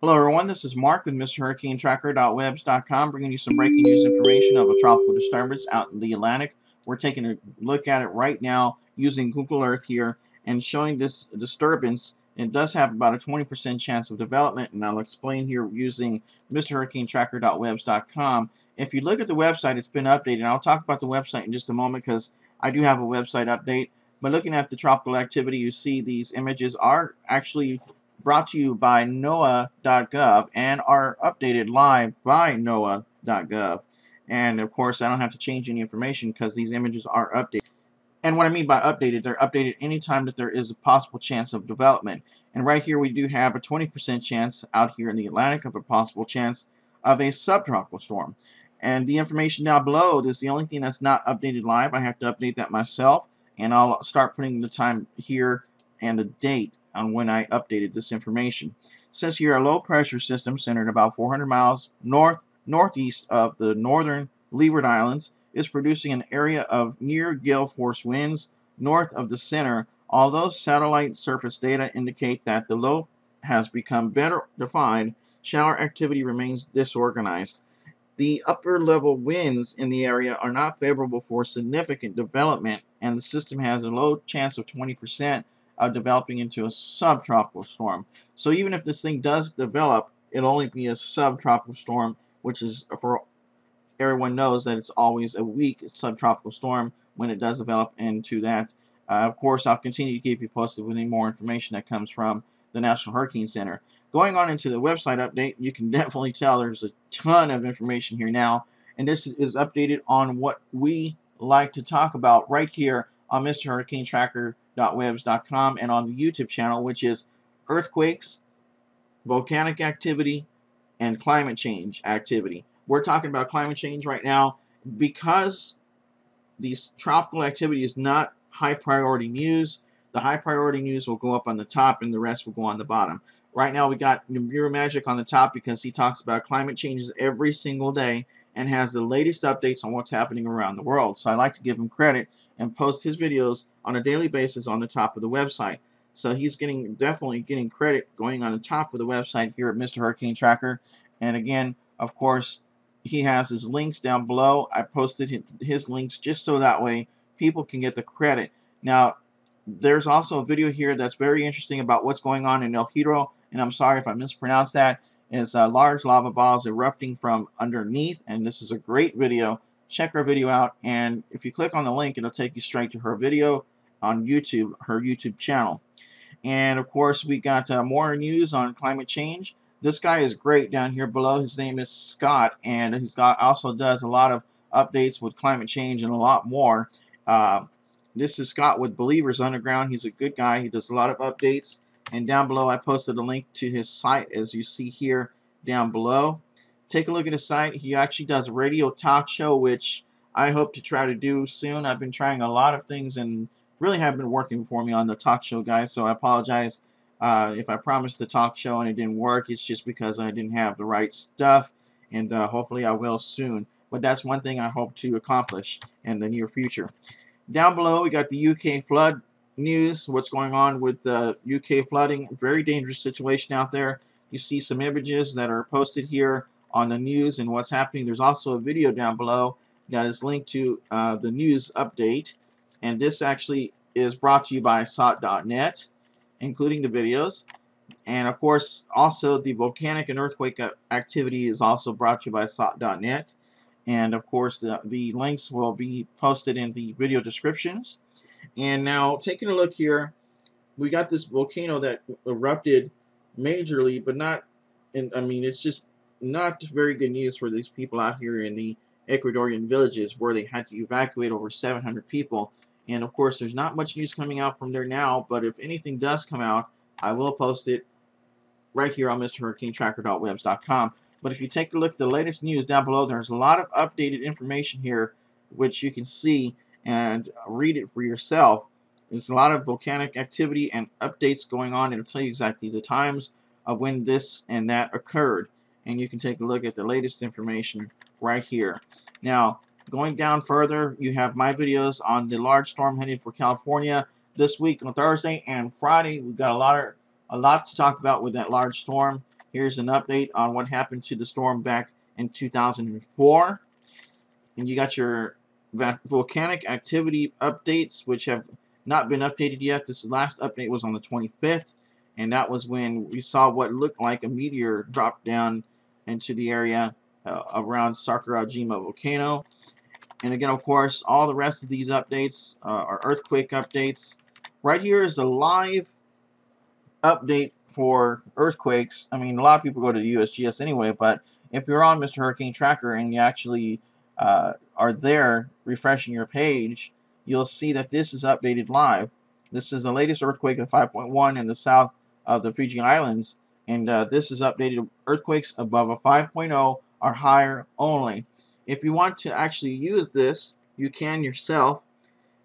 Hello everyone, this is Mark with MrHurricaneTracker.webs.com bringing you some breaking news information of a tropical disturbance out in the Atlantic. We're taking a look at it right now using Google Earth here and showing this disturbance. It does have about a 20% chance of development, and I'll explain here using MrHurricaneTracker.webs.com. If you look at the website, it's been updated. I'll talk about the website in just a moment because I do have a website update. But looking at the tropical activity, you see these images are actually brought to you by NOAA.gov and are updated live by NOAA.gov. And of course, I don't have to change any information because these images are updated. And what I mean by updated, they're updated anytime that there is a possible chance of development. And right here, we do have a 20% chance out here in the Atlantic of a possible chance of a subtropical storm. And the information down below is the only thing that's not updated live. I have to update that myself, and I'll start putting the time here and the date on when I updated this information. It says here a low pressure system centered about 400 miles northeast of the northern Leeward Islands is producing an area of near gale force winds north of the center. Although satellite surface data indicate that the low has become better defined, shower activity remains disorganized. The upper level winds in the area are not favorable for significant development, and the system has a low chance of 20% of developing into a subtropical storm. So even if this thing does develop, it'll only be a subtropical storm, which is, for everyone knows, that it's always a weak subtropical storm when it does develop into that. Of course, I'll continue to keep you posted with any more information that comes from the National Hurricane Center. Going on into the website update, you can definitely tell there's a ton of information here now, and this is updated on what we like to talk about right here on MrHurricaneTracker.webs.com and on the YouTube channel, which is earthquakes, volcanic activity, and climate change activity. We're talking about climate change right now because these tropical activity is not high priority news. The high priority news will go up on the top and the rest will go on the bottom. Right now we got Bureau Magic on the top because he talks about climate changes every single day and has the latest updates on what's happening around the world. So I like to give him credit and post his videos on a daily basis on the top of the website. So he's definitely getting credit going on the top of the website here at Mr. Hurricane Tracker. And again, of course, he has his links down below. I posted his links just so that way people can get the credit. Now, there's also a video here that's very interesting about what's going on in El Hierro, and I'm sorry if I mispronounced that. It's large lava balls erupting from underneath, and this is a great video. Check her video out, and if you click on the link, it'll take you straight to her video on YouTube, her YouTube channel. And of course, we got more news on climate change. This guy is great down here below. His name is Scott, and he's also does a lot of updates with climate change and a lot more. This is Scott with Believers Underground. He's a good guy. He does a lot of updates. And down below, I posted a link to his site, as you see here down below. Take a look at his site. He actually does a radio talk show, which I hope to try to do soon. I've been trying a lot of things and really have been working for me on the talk show, guys. So I apologize if I promised the talk show and it didn't work. It's just because I didn't have the right stuff, and hopefully I will soon. But that's one thing I hope to accomplish in the near future. Down below, we got the UK flood news, what's going on with the UK flooding. Very dangerous situation out there. You see some images that are posted here on the news and what's happening. There's also a video down below that is linked to the news update, and this actually is brought to you by SOT.net, including the videos. And of course, also the volcanic and earthquake activity is also brought to you by SOT.net. And of course, the links will be posted in the video descriptions. And now, taking a look here, we got this volcano that erupted majorly, but not, I mean, it's just not very good news for these people out here in the Ecuadorian villages where they had to evacuate over 700 people. And of course, there's not much news coming out from there now, but if anything does come out, I will post it right here on MrHurricaneTracker.webs.com. But if you take a look at the latest news down below, there's a lot of updated information here, which you can see and read it for yourself. There's a lot of volcanic activity and updates going on. It'll tell you exactly the times of when this and that occurred. And you can take a look at the latest information right here. Now, going down further, you have my videos on the large storm headed for California this week on Thursday and Friday. We've got a lot to talk about with that large storm Here's an update on what happened to the storm back in 2004. And you got your volcanic activity updates, which have not been updated yet. This last update was on the 25th, and that was when we saw what looked like a meteor drop down into the area around Sakurajima volcano. And again, of course, all the rest of these updates are earthquake updates. Right here is a live update for earthquakes. I mean, a lot of people go to the USGS anyway, but if you're on Mr. Hurricane Tracker and you actually are there refreshing your page, you'll see that this is updated live. This is the latest earthquake of 5.1 in the south of the Fiji Islands, and this is updated. Earthquakes above a 5.0 are higher only. If you want to actually use this, you can yourself.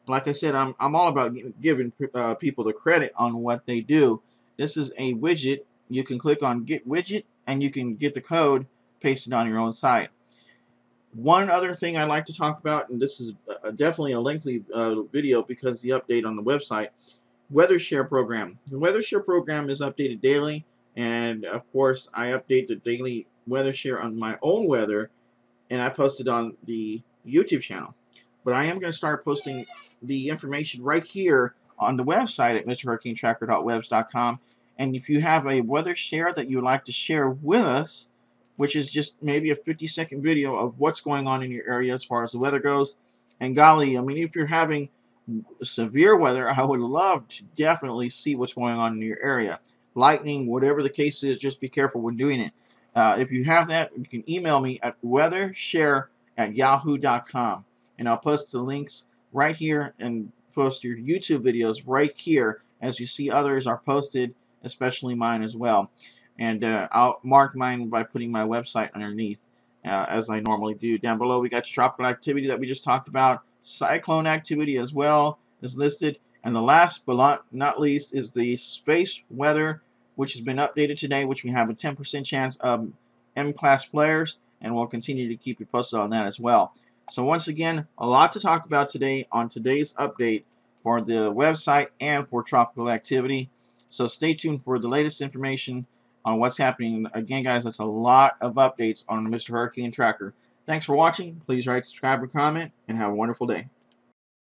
Like I said, I'm all about giving people the credit on what they do. This is a widget. You can click on Get Widget, and you can get the code pasted on your own site. One other thing I'd like to talk about, and this is definitely a lengthy video because the update on the website, Weather Share program. The Weather Share program is updated daily, and of course I update the daily Weather Share on my own weather, and I post it on the YouTube channel. But I am going to start posting the information right here on the website at mrhurricanetracker.webs.com. And if you have a weather share that you would like to share with us, which is just maybe a 50-second video of what's going on in your area as far as the weather goes. And golly, I mean, if you're having severe weather, I would love to definitely see what's going on in your area. Lightning, whatever the case is, just be careful when doing it. If you have that, you can email me at weathershare@yahoo.com. And I'll post the links right here and post your YouTube videos right here as you see others are posted, especially mine as well. And I'll mark mine by putting my website underneath as I normally do. Down below we got your tropical activity that we just talked about. Cyclone activity as well is listed. And the last but not least is the space weather, which has been updated today, which we have a 10% chance of M-class flares, and we'll continue to keep you posted on that as well. So once again, a lot to talk about today on today's update for the website and for tropical activity. So stay tuned for the latest information on what's happening. Again, guys, that's a lot of updates on Mr. Hurricane Tracker. Thanks for watching. Please rate, subscribe, or comment, and have a wonderful day.